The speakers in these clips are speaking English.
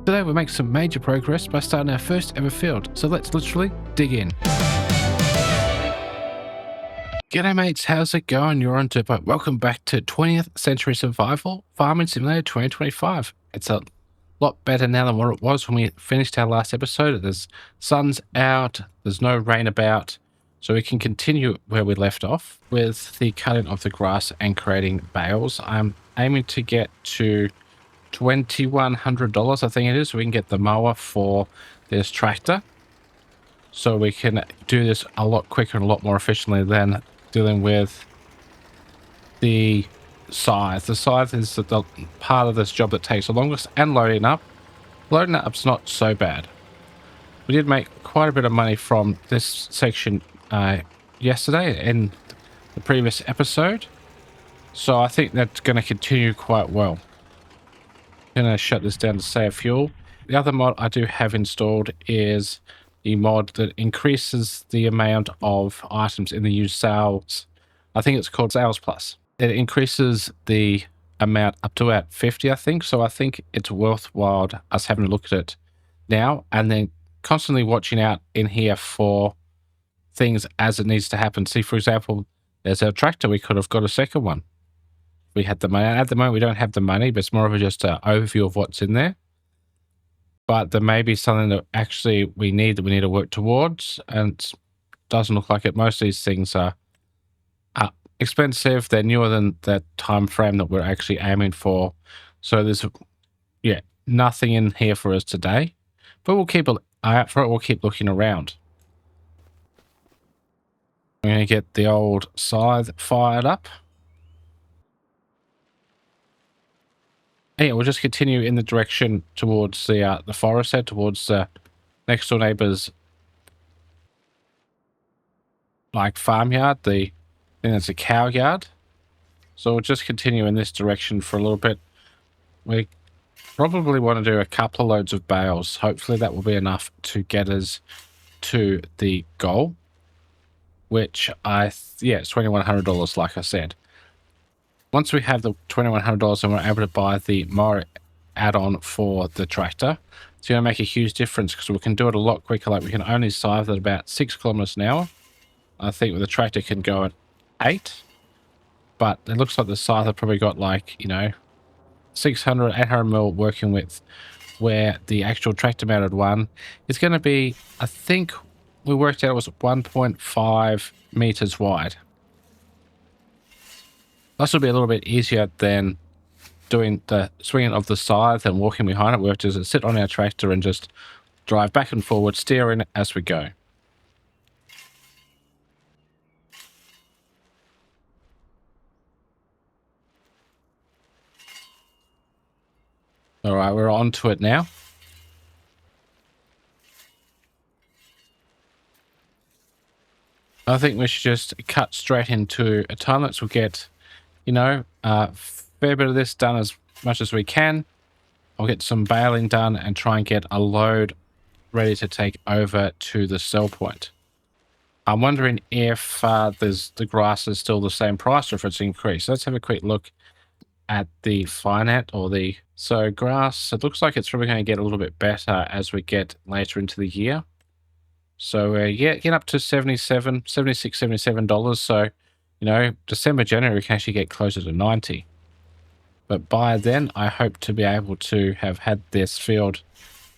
Today we'll make some major progress by starting our first ever field, so let's literally dig in. G'day mates, how's it going? You're on DirtByte. Welcome back to 20th Century Survival Farming Simulator 2025. It's a lot better now than what it was when we finished our last episode. The sun's out, there's no rain about, so we can continue where we left off with the cutting of the grass and creating bales. I'm aiming to get to $2,100, I think it is, so we can get the mower for this tractor. So we can do this a lot quicker and a lot more efficiently than dealing with the scythe. The scythe is the part of this job that takes the longest, and loading up. Loading up's not so bad. We did make quite a bit of money from this section yesterday in the previous episode, so I think that's going to continue quite well. I'm going to shut this down to save fuel. The other mod I do have installed is the mod that increases the amount of items in the used sales. I think it's called Sales Plus. It increases the amount up to about 50, I think. So I think it's worthwhile us having a look at it now and then constantly watching out in here for things as it needs to happen. See, for example, there's our tractor. We could have got a second one. We had the money. At the moment, we don't have the money, but it's more of just an overview of what's in there. But there may be something that actually we need to work towards, and it doesn't look like it. Most of these things are expensive. They're newer than the time frame that we're actually aiming for. So there's, nothing in here for us today. But we'll keep an eye out for it. We'll keep looking around. I'm going to get the old scythe fired up. Yeah, we'll just continue in the direction towards the forest there, towards the next door neighbor's farmyard. I think it's a cow yard. So we'll just continue in this direction for a little bit. We probably want to do a couple of loads of bales. Hopefully that will be enough to get us to the goal, which it's $2,100, like I said. Once we have the $2,100 and we're able to buy the mower add-on for the tractor, it's going to make a huge difference because we can do it a lot quicker. Like we can only scythe at about 6 kilometers an hour. I think with the tractor can go at 8, but it looks like the scythe probably got 600, 800 mil working with, where the actual tractor mounted one is going to be, I think we worked out it was 1.5 meters wide. This will be a little bit easier than doing the swinging of the scythe and walking behind it. We have to just sit on our tractor and just drive back and forward, steering as we go. All right, we're on to it now. I think we should just cut straight into a time lapse. We'll get a fair bit of this done as much as we can. I'll get some baling done and try and get a load ready to take over to the sell point. I'm wondering if the grass is still the same price or if it's increased. Let's have a quick look at the finance so grass. It looks like it's probably going to get a little bit better as we get later into the year. So getting up to $76, $77. So December, January, we can actually get closer to 90. But by then, I hope to be able to have had this field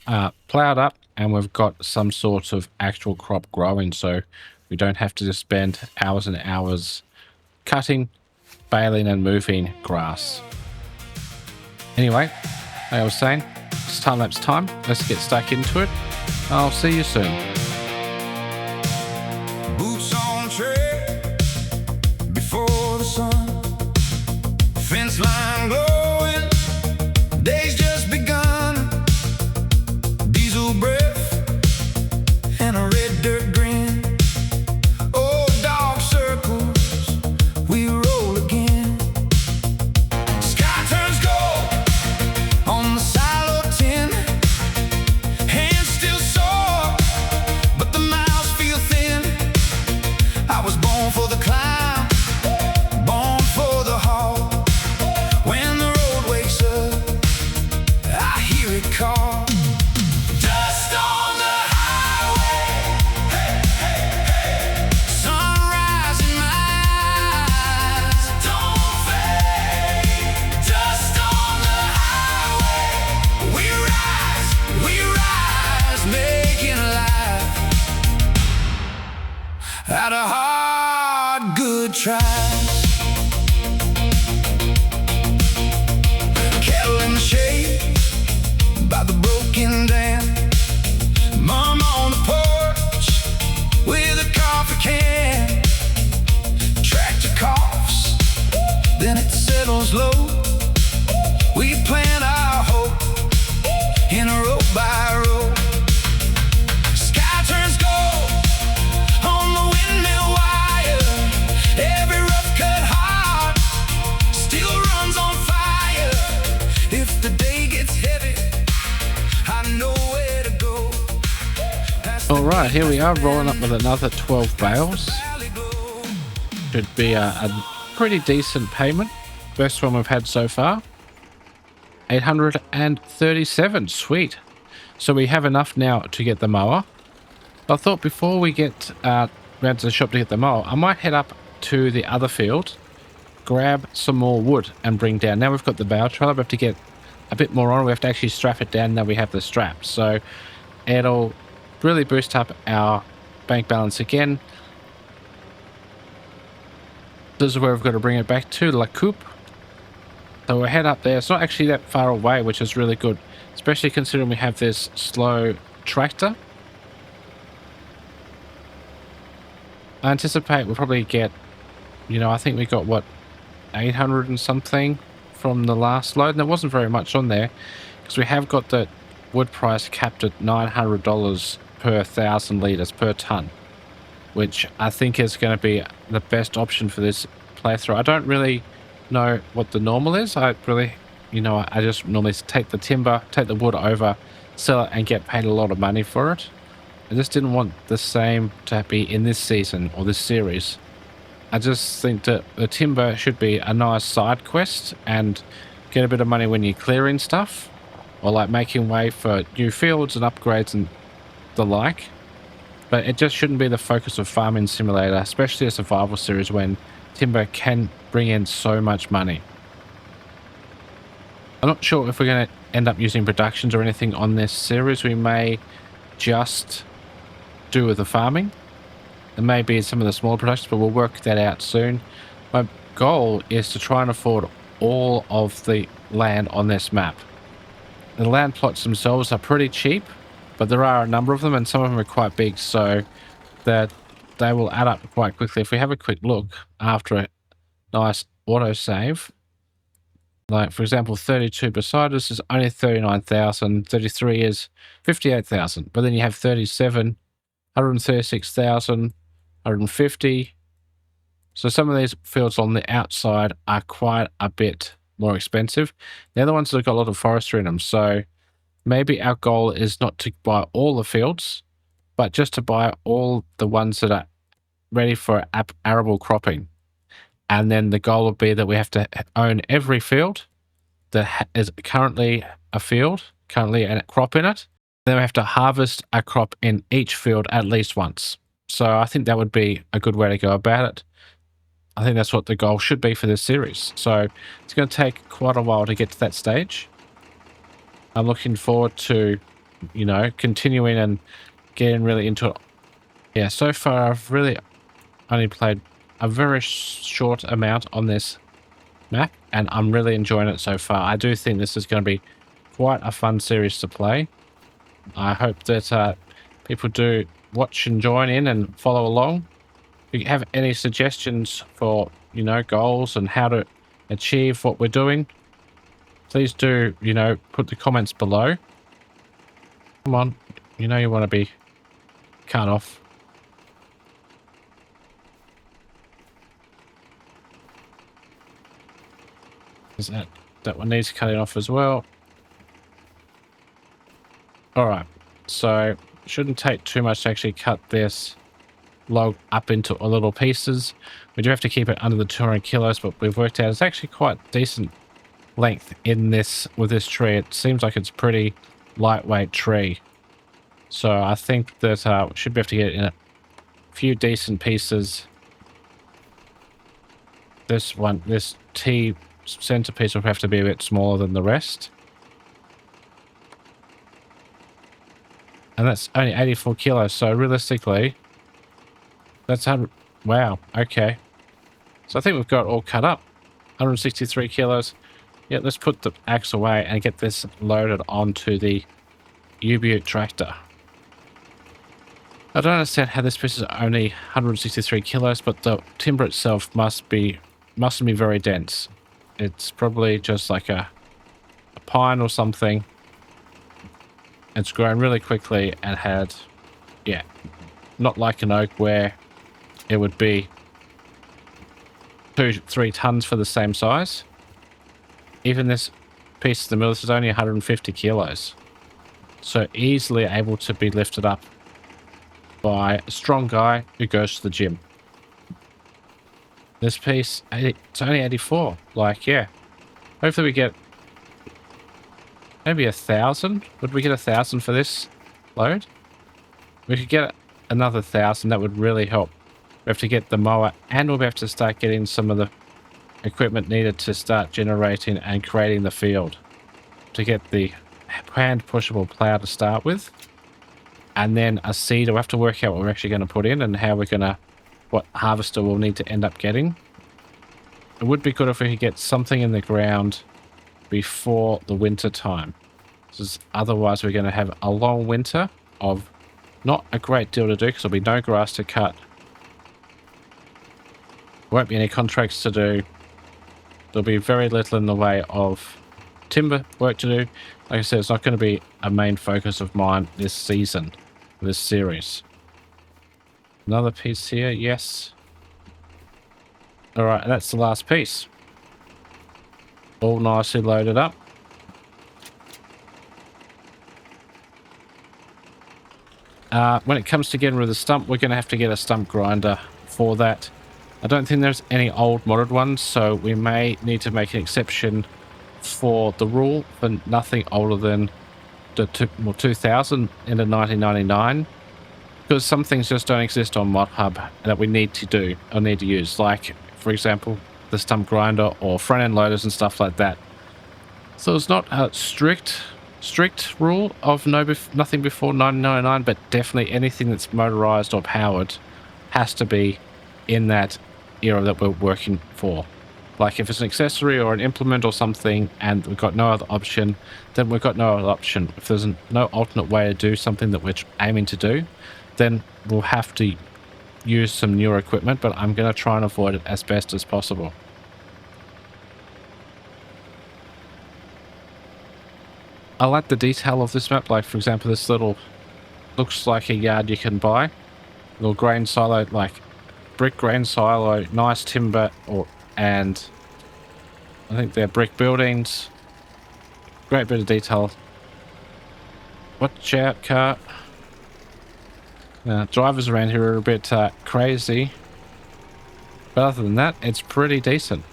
ploughed up and we've got some sort of actual crop growing, so we don't have to just spend hours and hours cutting, baling, and moving grass. Anyway, like I was saying, it's time-lapse time. Let's get stuck into it. I'll see you soon. Boots on trail before the sun, fence line glowing, day's just begun, diesel breath and a red dirt grin, old dark circles, we roll again, sky turns gold on the silo tin, hands still sore tries. Kettle in the shade by the broken dam. Mom on the porch with a coffee can. Tractor coughs, then it settles low. We plant our hope in a row by row. Sky turns gold on the windmill wire. Every rough cut heart still runs on fire. If the day gets heavy, I know where to go. All right, here we are rolling up with another 12 bales. Should be a pretty decent payment. Best one we've had so far. 837, sweet. So we have enough now to get the mower. I thought before we get round to the shop to get the mower, I might head up to the other field, grab some more wood and bring down. Now we've got the bale trailer, we have to get a bit more on. We have to actually strap it down. Now we have the strap. So it'll really boost up our bank balance again. This is where we've got to bring it back to La Coupe. So we'll head up there. It's not actually that far away, which is really good, especially considering we have this slow tractor. I anticipate we'll probably get, I think we got, what, 800 and something from the last load. And there wasn't very much on there because we have got the wood price capped at $900 per 1,000 litres per tonne, which I think is going to be the best option for this playthrough. I don't really know what the normal is. I really, I just normally take the wood over, sell it and get paid a lot of money for it. I just didn't want the same to be in this season or this series. I just think that the timber should be a nice side quest and get a bit of money when you're clearing stuff or like making way for new fields and upgrades and the like. But it just shouldn't be the focus of Farming Simulator, especially a survival series when timber can bring in so much money. I'm not sure if we're going to end up using productions or anything on this series. We may just do with the farming. There may be some of the smaller productions, but we'll work that out soon. My goal is to try and afford all of the land on this map. The land plots themselves are pretty cheap, but there are a number of them and some of them are quite big, so that they will add up quite quickly. If we have a quick look after a nice autosave, like for example 32 beside us is only 39,000, 33 is 58,000, but then you have 37, 136,000, 150. So some of these fields on the outside are quite a bit more expensive. The other ones that have got a lot of forestry in them, so maybe our goal is not to buy all the fields, but just to buy all the ones that are ready for arable cropping. And then the goal would be that we have to own every field that is currently a field, currently a crop in it. Then we have to harvest a crop in each field at least once. So I think that would be a good way to go about it. I think that's what the goal should be for this series. So it's going to take quite a while to get to that stage. I'm looking forward to, continuing and getting really into it. Yeah, so far I've really only played a very short amount on this map and I'm really enjoying it so far. I do think this is going to be quite a fun series to play. I hope that people do watch and join in and follow along. If you have any suggestions for, goals and how to achieve what we're doing, please do, put the comments below. Come on, you want to be cut off. Is that one needs cutting off as well. Alright, so shouldn't take too much to actually cut this log up into little pieces. We do have to keep it under the 200 kilos, but we've worked out it's actually quite decent length in this with this tree. It seems like it's pretty lightweight tree. So I think that we should be able to get in a few decent pieces. This T centerpiece will have to be a bit smaller than the rest. And that's only 84 kilos, so realistically, that's 100. Wow, okay. So I think we've got it all cut up. 163 kilos. Yeah, let's put the axe away and get this loaded onto the U-Butte tractor. I don't understand how this piece is only 163 kilos, but the timber itself mustn't be very dense. It's probably just like a pine or something. It's grown really quickly and had, yeah, not like an oak where it would be 2-3 tons for the same size. Even this piece of the mill, this is only 150 kilos. So easily able to be lifted up by a strong guy who goes to the gym. This piece, it's only 84. Like, yeah. Hopefully we get maybe 1,000. Would we get 1,000 for this load? We could get another 1,000. That would really help. We have to get the mower, and we'll have to start getting some of the equipment needed to start generating and creating the field. To get the hand pushable plough to start with. And then a seeder. We'll have to work out what we're actually going to put in and how we're going to, what harvester we'll need to end up getting. It would be good if we could get something in the ground before the winter time. Because otherwise we're going to have a long winter of not a great deal to do because there'll be no grass to cut. Won't be any contracts to do. There'll be very little in the way of timber work to do. Like I said, it's not going to be a main focus of mine this season, this series. Another piece here, yes. Alright, that's the last piece. All nicely loaded up. When it comes to getting rid of the stump, we're going to have to get a stump grinder for that. I don't think there's any old modded ones, so we may need to make an exception for the rule for nothing older than the 2000 into 1999, because some things just don't exist on ModHub that we need to do or need to use, like for example the stump grinder or front end loaders and stuff like that. So it's not a strict rule of nothing before 1999, but definitely anything that's motorized or powered has to be in that era that we're working for. Like if it's an accessory or an implement or something and we've got no other option, then we've got no other option. If there's no alternate way to do something that we're aiming to do, then we'll have to use some newer equipment, but I'm going to try and avoid it as best as possible. I like the detail of this map. Like for example, this little looks like a yard you can buy. Little grain silo, like brick grain silo, nice timber, and I think they're brick buildings. Great bit of detail. Watch out, car. Drivers around here are a bit crazy. But other than that, it's pretty decent.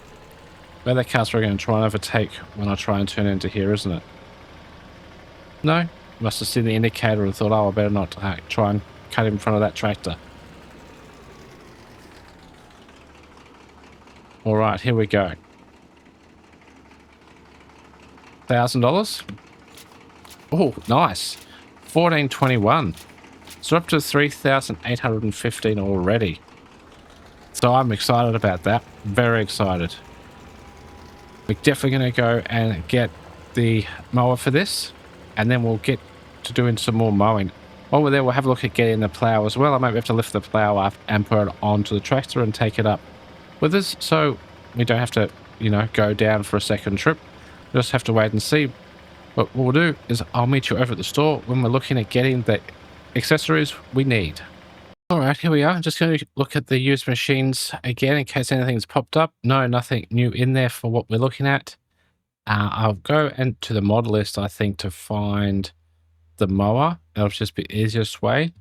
But that car's probably going to try and overtake when I try and turn into here, isn't it? No? Must have seen the indicator and thought, oh, I better not try and cut in front of that tractor. Alright, here we go. $1,000. Oh, nice. 1421. So up to 3,815 already. So I'm excited about that. Very excited. We're definitely going to go and get the mower for this. And then we'll get to doing some more mowing. While we're there, we'll have a look at getting the plough as well. I might have to lift the plough up and put it onto the tractor and take it up with us, so we don't have to, you know, go down for a second trip. We just have to wait and see. But what we'll do is I'll meet you over at the store when we're looking at getting the accessories we need. Alright, here we are. I'm just going to look at the used machines again in case anything's popped up. No, nothing new in there for what we're looking at. I'll go into the mod list, I think, to find the mower. That'll just be the easiest way.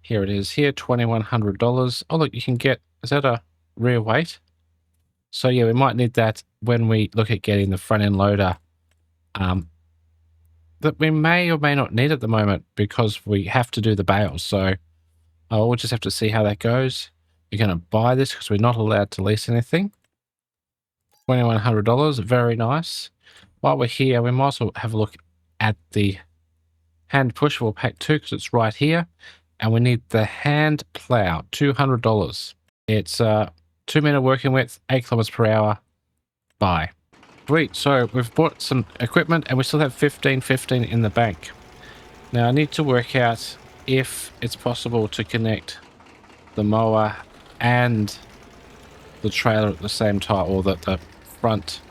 Here it is here, $2,100. Oh, look, you can get, is that a rear weight? So yeah, we might need that when we look at getting the front end loader. That we may or may not need at the moment because we have to do the bales. So we'll just have to see how that goes. We're going to buy this because we're not allowed to lease anything. $2,100, very nice. While we're here, we might as well have a look at the hand pushable pack 2 because it's right here. And we need the hand plough, $200. It's 2-meter working width, 8 kilometers per hour. Bye. Sweet. So we've bought some equipment and we still have 15 in the bank. Now I need to work out if it's possible to connect the mower and the trailer at the same time, or the front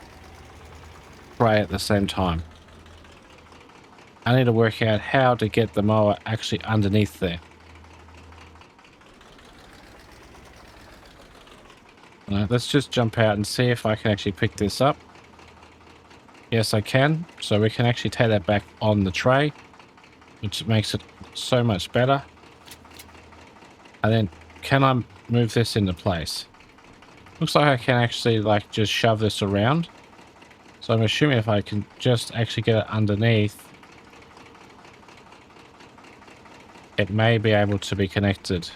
tray at the same time. I need to work out how to get the mower actually underneath there. Let's just jump out and see if I can actually pick this up. Yes, I can. So we can actually take that back on the tray, which makes it so much better. And then can I move this into place? Looks like I can actually like just shove this around. So I'm assuming if I can just actually get it underneath, it may be able to be connected.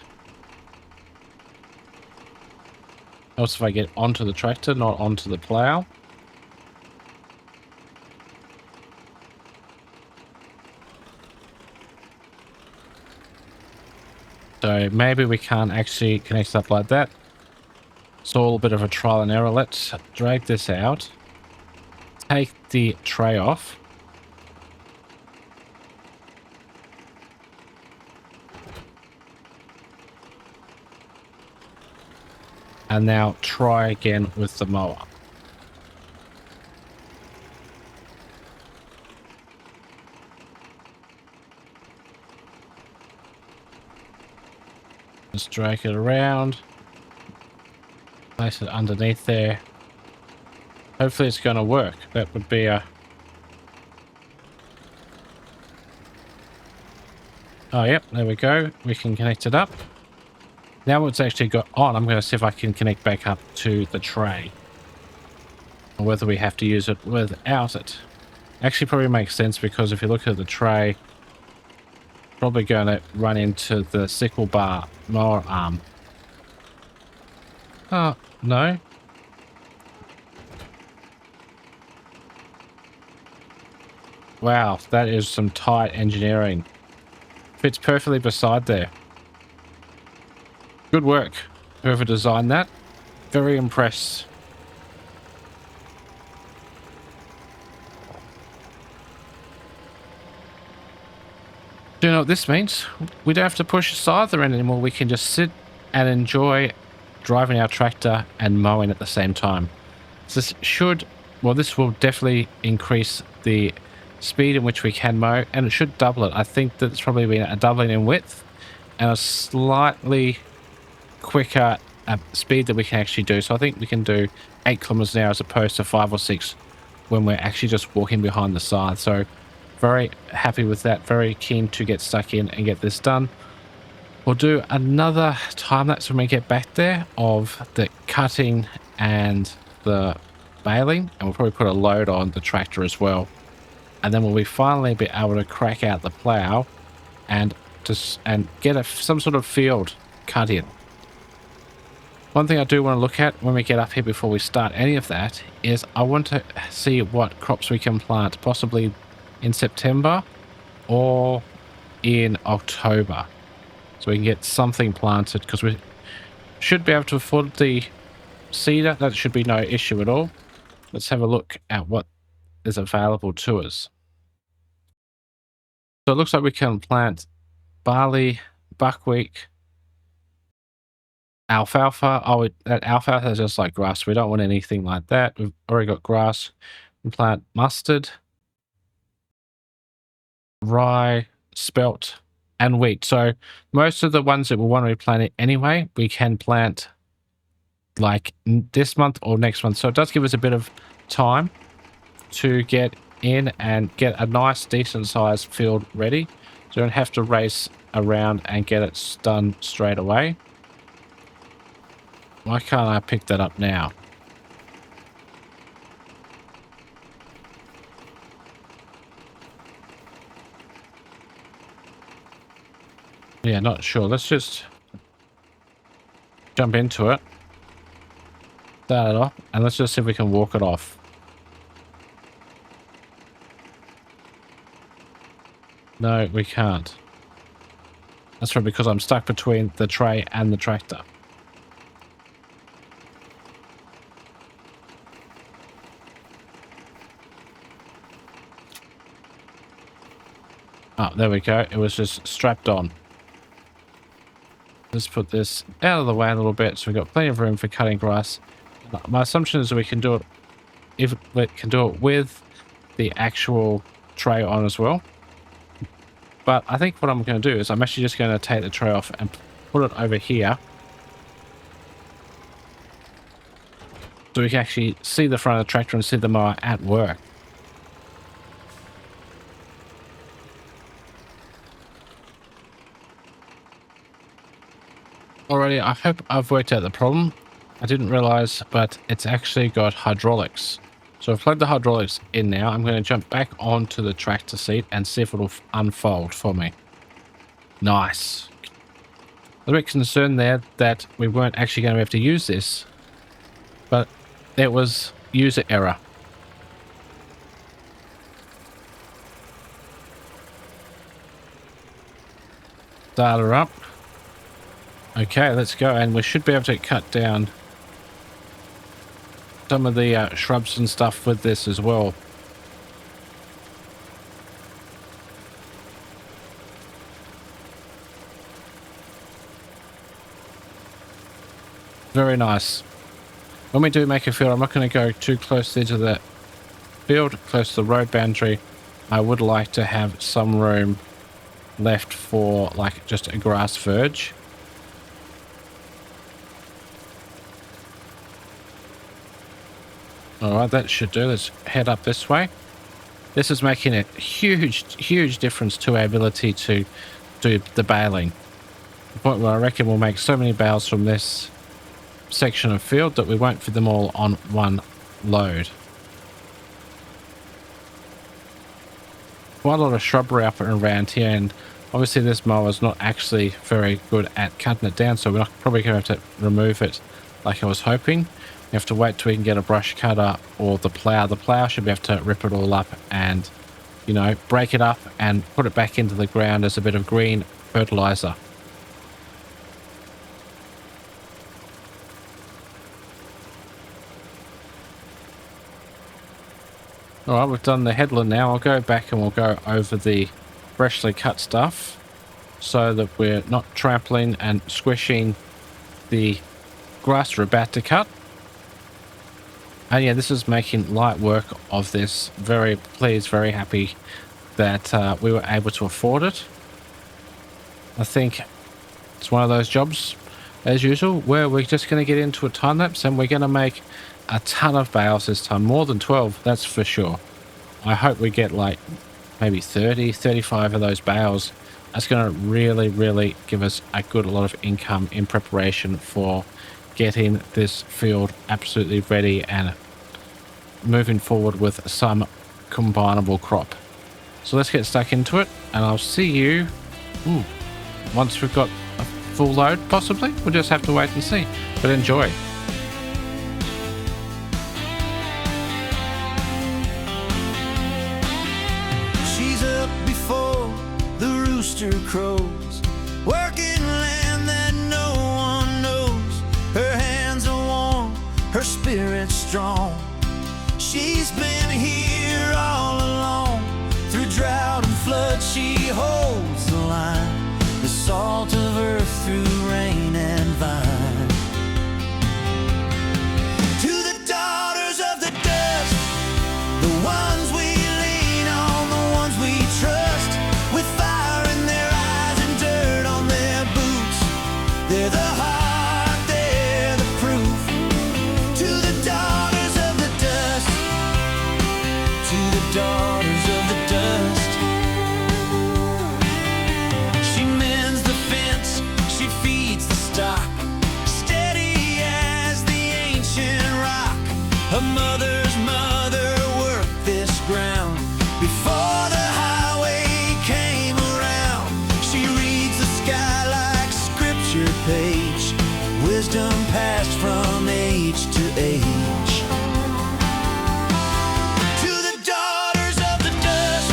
Also, if I get onto the tractor, not onto the plough. So maybe we can't actually connect stuff like that. It's all a bit of a trial and error. Let's drag this out. Take the tray off. And now try again with the mower. Just drag it around. Place it underneath there. Hopefully it's going to work. That would be a... Oh, yep, there we go. We can connect it up. Now it's actually got on, I'm going to see if I can connect back up to the tray. Or whether we have to use it without it. Actually probably makes sense, because if you look at the tray, probably going to run into the sickle bar mower arm. Oh, no. Wow, that is some tight engineering. Fits perfectly beside there. Good work, whoever designed that. Very impressed. Do you know what this means? We don't have to push a scyther in anymore. We can just sit and enjoy driving our tractor and mowing at the same time. This should, well, this will definitely increase the speed in which we can mow, and it should double it. I think that it's probably been a doubling in width and a slightly quicker speed that we can actually do. So I think we can do 8 kilometers an hour as opposed to 5 or 6 when we're actually just walking behind the scythe. So very happy with that. Very keen to get stuck in and get this done. We'll do another time lapse when we get back there of the cutting and the baling, and we'll probably put a load on the tractor as well. And then we'll finally be able to crack out the plough and get some sort of field cut in. One thing I do want to look at when we get up here before we start any of that is I want to see what crops we can plant, possibly in September or in October. So we can get something planted, because we should be able to afford the cedar. That should be no issue at all. Let's have a look at what is available to us. So it looks like we can plant barley, buckwheat, alfalfa. Oh, that alfalfa is just like grass. We don't want anything like that. We've already got grass. We plant mustard, rye, spelt, and wheat. So most of the ones that we want to be planted anyway, we can plant like this month or next month. So it does give us a bit of time to get in and get a nice decent sized field ready. So you don't have to race around and get it done straight away. Why can't I pick that up now? Yeah, not sure. Let's just jump into it. Start it off, and let's just see if we can walk it off. No, we can't. That's probably because I'm stuck between the tray and the tractor. Oh, there we go. It was just strapped on. Let's put this out of the way a little bit so we've got plenty of room for cutting grass. My assumption is that we can do it, if we can do it with the actual tray on as well. But I think what I'm going to do is I'm actually just going to take the tray off and put it over here, so we can actually see the front of the tractor and see the mower at work. Alrighty, I hope I've worked out the problem. I didn't realize, but it's actually got hydraulics. So I've plugged the hydraulics in now. I'm going to jump back onto the tractor seat and see if it'll unfold for me. Nice. I was a bit concerned there that we weren't actually going to be able to use this, but it was user error. Start her up. Okay, let's go, and we should be able to cut down some of the shrubs and stuff with this as well. Very nice. When we do make a field, I'm not going to go too close into the field, close to the road boundary. I would like to have some room left for like just a grass verge. Alright, that should do. Let's head up this way. This is making a huge difference to our ability to do the baling. The point where I reckon we'll make so many bales from this section of field that we won't fit them all on one load. Quite a lot of shrubbery up and around here, and obviously this mower is not actually very good at cutting it down, so we're not probably going to have to remove it like I was hoping. You have to wait till we can get a brush cutter or the plough. The plough should be able to rip it all up and, you know, break it up and put it back into the ground as a bit of green fertilizer. Alright, we've done the headland now. I'll go back and we'll go over the freshly cut stuff so that we're not trampling and squishing the grass we're about to cut. And yeah, this is making light work of this. Very pleased, very happy that we were able to afford it. I think it's one of those jobs, as usual, where we're just going to get into a time lapse and we're going to make a ton of bales this time. More than 12, that's for sure. I hope we get like maybe 30, 35 of those bales. That's going to really give us a good lot of income in preparation for getting this field absolutely ready and moving forward with some combinable crop. So let's get stuck into it, and I'll see you once we've got a full load, possibly. We'll just have to wait and see, but enjoy. She's up before the rooster crows, working land that no one knows. Her hands are warm, her spirit's strong. She's been here all along. Through drought and flood she holds the line, the salt of earth through rain and vine. To the daughters of the dust, the ones we lean on, the ones we trust, with fire in their eyes and dirt on their boots. They're the heart, they're the proof. To the daughters of the dust, to the daughters of the dust. She mends the fence, she feeds the stock, steady as the ancient rock. Her mother's mother worked this ground before the highway came around. She reads the sky like scripture page, wisdom passed from age to age. To the daughters of the dust,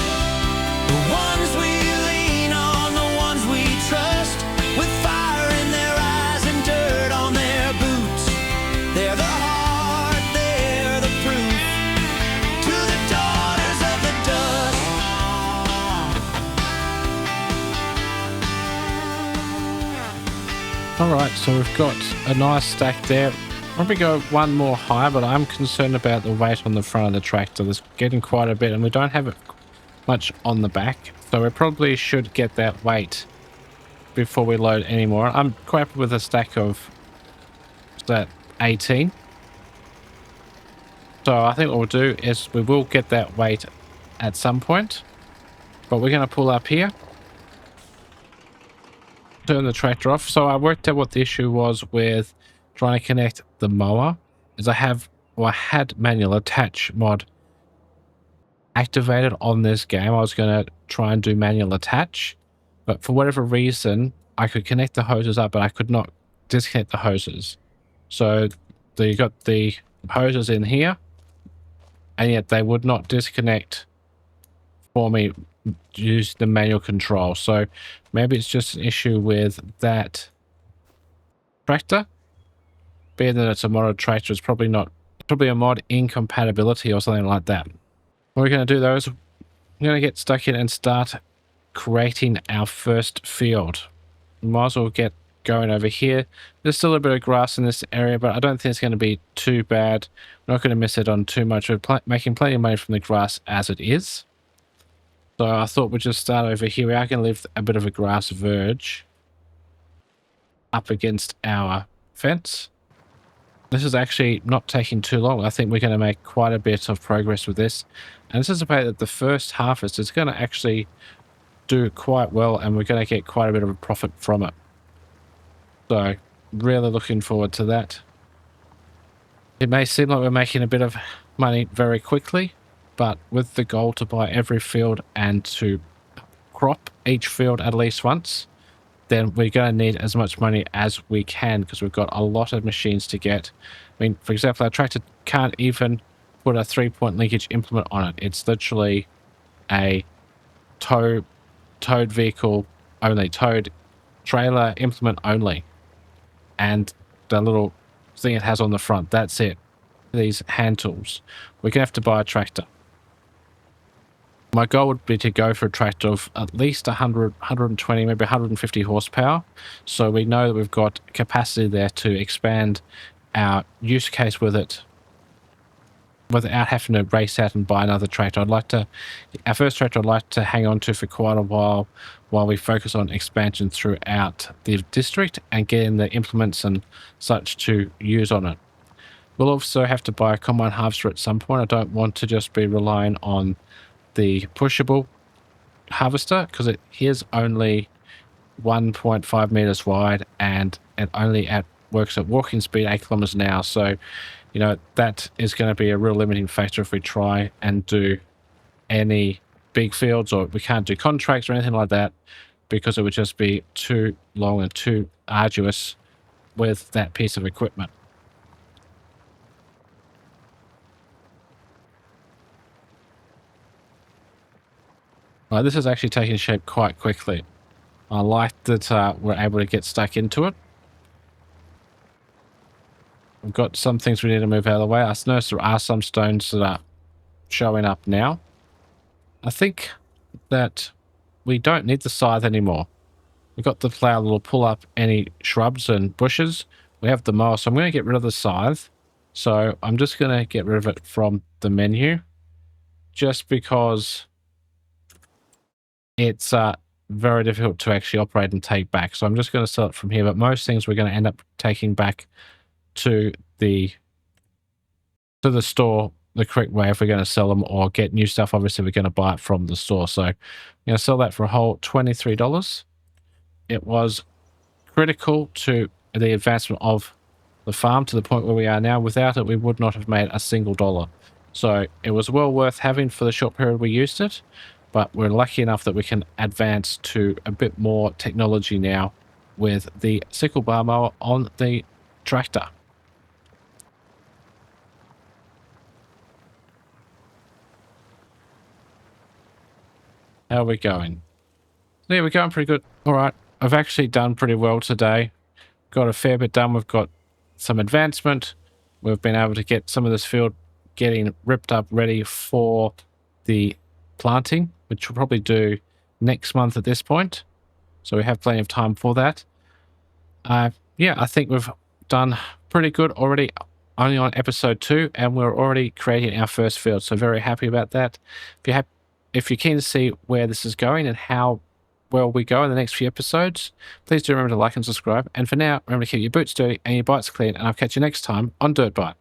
the ones we lean on, the ones we trust, with fire in their eyes and dirt on their boots. They're the heart, they're the proof. To the daughters of the dust. All right, so we've got a nice stack there. Probably go one more higher, but I'm concerned about the weight on the front of the tractor. There's getting quite a bit, and we don't have it much on the back, so we probably should get that weight before we load any more. I'm quite happy with a stack of that 18. So I think what we'll do is we will get that weight at some point, but we're going to pull up here, turn the tractor off. So I worked out what the issue was with trying to connect the mower. Is I had manual attach mod activated on this game. I was going to try and do manual attach, but for whatever reason I could connect the hoses up, but I could not disconnect the hoses. So you got the hoses in here, and yet they would not disconnect for me use the manual control. So maybe it's just an issue with that tractor. Being that it's a modded tractor, it's probably a mod incompatibility or something like that. What we're going to do though is we're going to get stuck in and start creating our first field. We might as well get going over here. There's still a bit of grass in this area, but I don't think it's going to be too bad. We're not going to miss it on too much. We're making plenty of money from the grass as it is. So I thought we'd just start over here. We are going to leave a bit of a grass verge up against our fence. This is actually not taking too long. I think we're going to make quite a bit of progress with this. And anticipate that the first harvest is going to actually do quite well, and we're going to get quite a bit of a profit from it. So really looking forward to that. It may seem like we're making a bit of money very quickly, but with the goal to buy every field and to crop each field at least once, then we're going to need as much money as we can, because we've got a lot of machines to get. I mean, for example, our tractor can't even put a 3-point linkage implement on it. It's literally a towed vehicle only, towed trailer implement only. And the little thing it has on the front, that's it. These hand tools. We're going to have to buy a tractor. My goal would be to go for a tractor of at least 100, 120, maybe 150 horsepower. So we know that we've got capacity there to expand our use case with it without having to race out and buy another tractor. Our first tractor I'd like to hang on to for quite a while we focus on expansion throughout the district and getting the implements and such to use on it. We'll also have to buy a combine harvester at some point. I don't want to just be relying on the pushable harvester, because it is only 1.5 meters wide and it only works at walking speed 8 kilometers an hour. So, you know, that is going to be a real limiting factor if we try and do any big fields, or we can't do contracts or anything like that, because it would just be too long and too arduous with that piece of equipment. Well, this is actually taking shape quite quickly. I like that we're able to get stuck into it. We've got some things we need to move out of the way. I noticed there are some stones that are showing up now. I think that we don't need the scythe anymore. We've got the plough that will pull up any shrubs and bushes. We have the mower, so I'm going to get rid of the scythe. So I'm just going to get rid of it from the menu, just because it's very difficult to actually operate and take back. So I'm just going to sell it from here, but most things we're going to end up taking back to the store the correct way if we're going to sell them, or get new stuff. Obviously we're going to buy it from the store. So I'm going to sell that for a whole $23. It was critical to the advancement of the farm to the point where we are now. Without it, we would not have made a single dollar. So it was well worth having for the short period we used it, but we're lucky enough that we can advance to a bit more technology now with the sickle bar mower on the tractor. How are we going? Yeah, we're going pretty good. All right, I've actually done pretty well today. Got a fair bit done. We've got some advancement. We've been able to get some of this field getting ripped up ready for the planting, which we'll probably do next month at this point. So we have plenty of time for that. yeah, I think we've done pretty good already, only on episode 2, and we're already creating our first field. So very happy about that. If you're keen to see where this is going and how well we go in the next few episodes, please do remember to like and subscribe. And for now, remember to keep your boots dirty and your bites clean, and I'll catch you next time on DirtByte.